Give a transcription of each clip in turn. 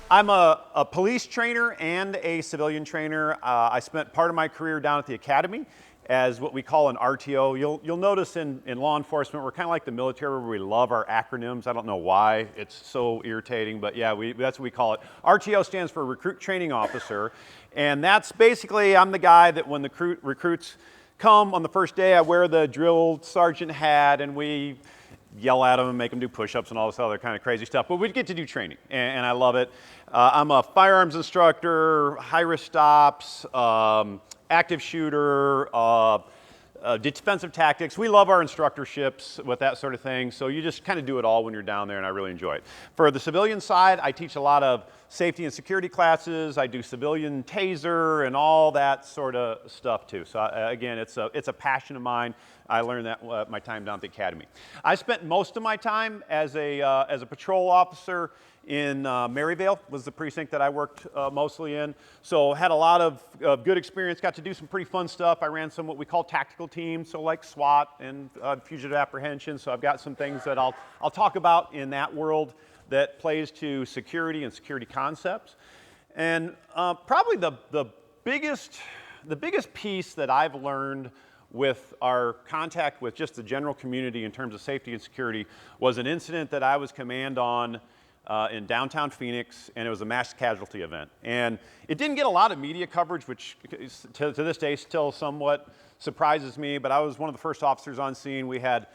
I'm a police trainer and a civilian trainer. I spent part of my career down at the academy as what we call an RTO. You'll notice in law enforcement, we're kind of like the military where we love our acronyms. I don't know why, it's so irritating, but yeah, that's what we call it. RTO stands for Recruit Training Officer, and that's basically, I'm the guy that when the recruits come on the first day, I wear the drill sergeant hat and we yell at them and make them do push-ups and all this other kind of crazy stuff, but we get to do training, and I love it. I'm a firearms instructor, high-risk stops, active shooter, defensive tactics. We love our instructorships with that sort of thing, so you just kind of do it all when you're down there, and I really enjoy it. For the civilian side, I teach a lot of safety and security classes. I do civilian taser and all that sort of stuff too. So again, it's a passion of mine. I learned that my time down at the academy. I spent most of my time as a patrol officer in Maryvale, was the precinct that I worked mostly in. So had a lot of good experience, got to do some pretty fun stuff. I ran some what we call tactical teams, so like SWAT and fugitive apprehension. So I've got some things that I'll talk about in that world that plays to security and security concepts. And probably the biggest piece that I've learned with our contact with just the general community in terms of safety and security was an incident that I was command on in downtown Phoenix, and it was a mass casualty event. And it didn't get a lot of media coverage, which to this day still somewhat surprises me, but I was one of the first officers on scene. We had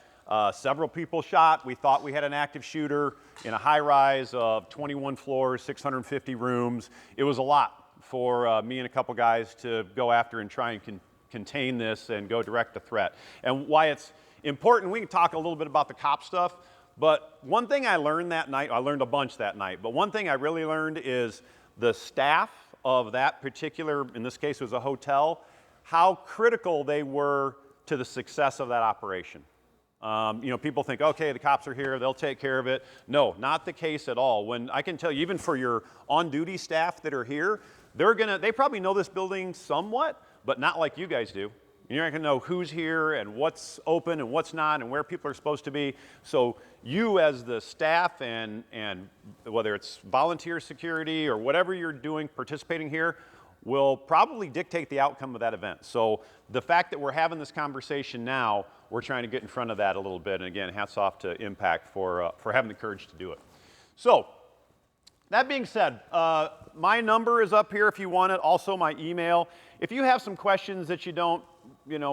several people shot. We thought we had an active shooter in a high-rise of 21 floors, 650 rooms. It was a lot for me and a couple guys to go after and try and contain this and go direct to threat. And why it's important, we can talk a little bit about the cop stuff, but one thing I learned that night, I learned a bunch that night, but one thing I really learned is the staff of that particular, in this case it was a hotel, how critical they were to the success of that operation. You know, people think, okay, the cops are here, they'll take care of it. No, not the case at all. When I can tell you, even for your on-duty staff that are here, they probably know this building somewhat, but not like you guys do. You're not going to know who's here and what's open and what's not and where people are supposed to be. So you as the staff and whether it's volunteer security or whatever you're doing, participating here, will probably dictate the outcome of that event. So the fact that we're having this conversation now, we're trying to get in front of that a little bit. And again, hats off to Impact for having the courage to do it. So that being said, my number is up here if you want it, also my email. If you have some questions that you don't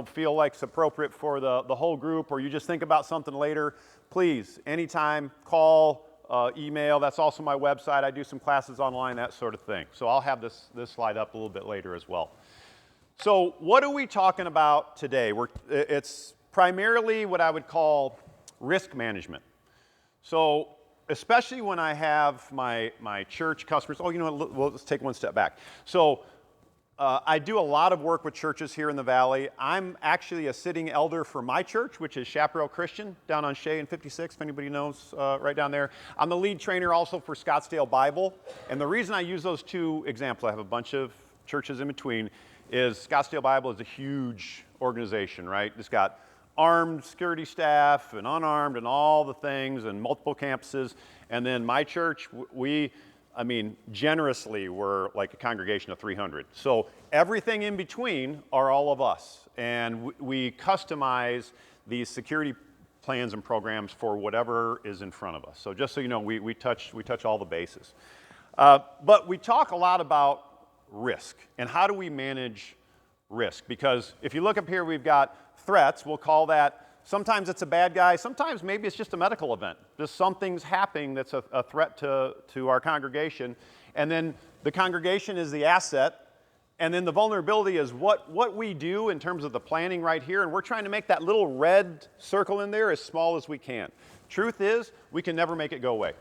feel like it's appropriate for the whole group, or you just think about something later, please, anytime, call, email. That's also my website. I do some classes online, that sort of thing. So I'll have this slide up a little bit later as well. So what are we talking about today? It's primarily what I would call risk management. So especially when I have my church customers, let's take one step back. So I do a lot of work with churches here in the Valley. I'm actually a sitting elder for my church, which is Chaparral Christian, down on Shea and 56, if anybody knows, right down there. I'm the lead trainer also for Scottsdale Bible. And the reason I use those two examples, I have a bunch of churches in between, is Scottsdale Bible is a huge organization, right? It's got armed security staff and unarmed and all the things and multiple campuses. And then my church, generously, we're like a congregation of 300. So everything in between are all of us. And we customize these security plans and programs for whatever is in front of us. So just so you know, we touch all the bases. But we talk a lot about risk and how do we manage risk? Because if you look up here, we've got threats. We'll call that, sometimes it's a bad guy, sometimes maybe it's just a medical event. Just something's happening that's a threat to our congregation. And then the congregation is the asset. And then the vulnerability is what we do in terms of the planning right here. And we're trying to make that little red circle in there as small as we can. Truth is, we can never make it go away.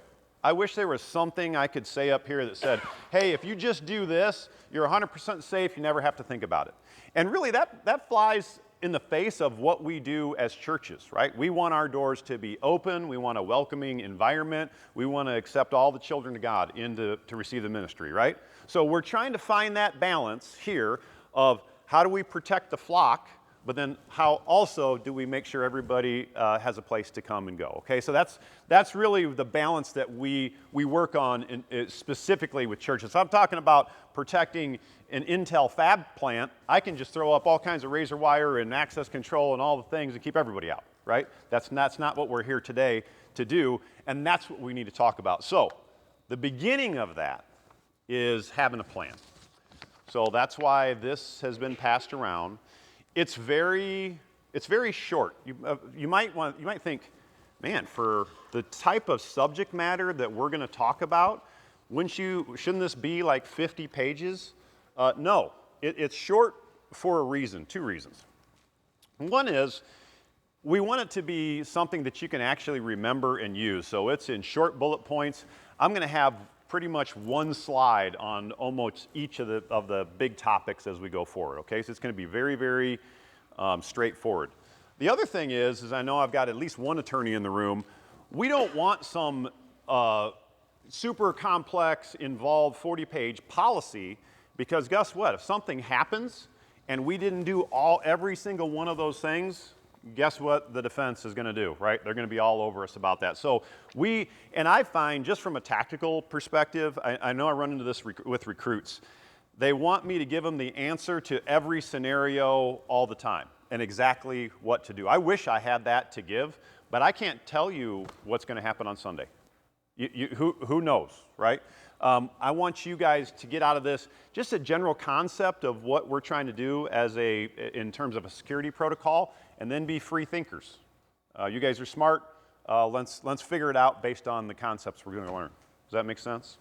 I wish there was something I could say up here that said, hey, if you just do this, you're 100% safe, you never have to think about it. And really that flies in the face of what we do as churches, right? We want our doors to be open. We want a welcoming environment. We want to accept all the children of God to receive the ministry, right? So we're trying to find that balance here of how do we protect the flock but then how also do we make sure everybody has a place to come and go, okay? So that's really the balance that we work on specifically with churches. So I'm talking about protecting an Intel fab plant. I can just throw up all kinds of razor wire and access control and all the things and keep everybody out, right? That's not what we're here today to do, and that's what we need to talk about. So the beginning of that is having a plan. So that's why this has been passed around. It's very short. You might think, man, for the type of subject matter that we're going to talk about, shouldn't this be like 50 pages? No, it's short for a reason, 2 reasons. One is we want it to be something that you can actually remember and use. So it's in short bullet points. I'm going to have pretty much 1 slide on almost each of the big topics as we go forward, okay? So it's going to be very, very straightforward. The other thing is I know I've got at least 1 attorney in the room. We don't want some super complex, involved 40-page policy, because guess what? If something happens and we didn't do every single one of those things, guess what the defense is going to do, right? They're going to be all over us about that. So I find just from a tactical perspective, I know I run into this with recruits. They want me to give them the answer to every scenario all the time and exactly what to do. I wish I had that to give, but I can't tell you what's going to happen on Sunday. Who knows, right? I want you guys to get out of this just a general concept of what we're trying to do in terms of a security protocol, and then be free thinkers. You guys are smart. Let's figure it out based on the concepts we're going to learn. Does that make sense?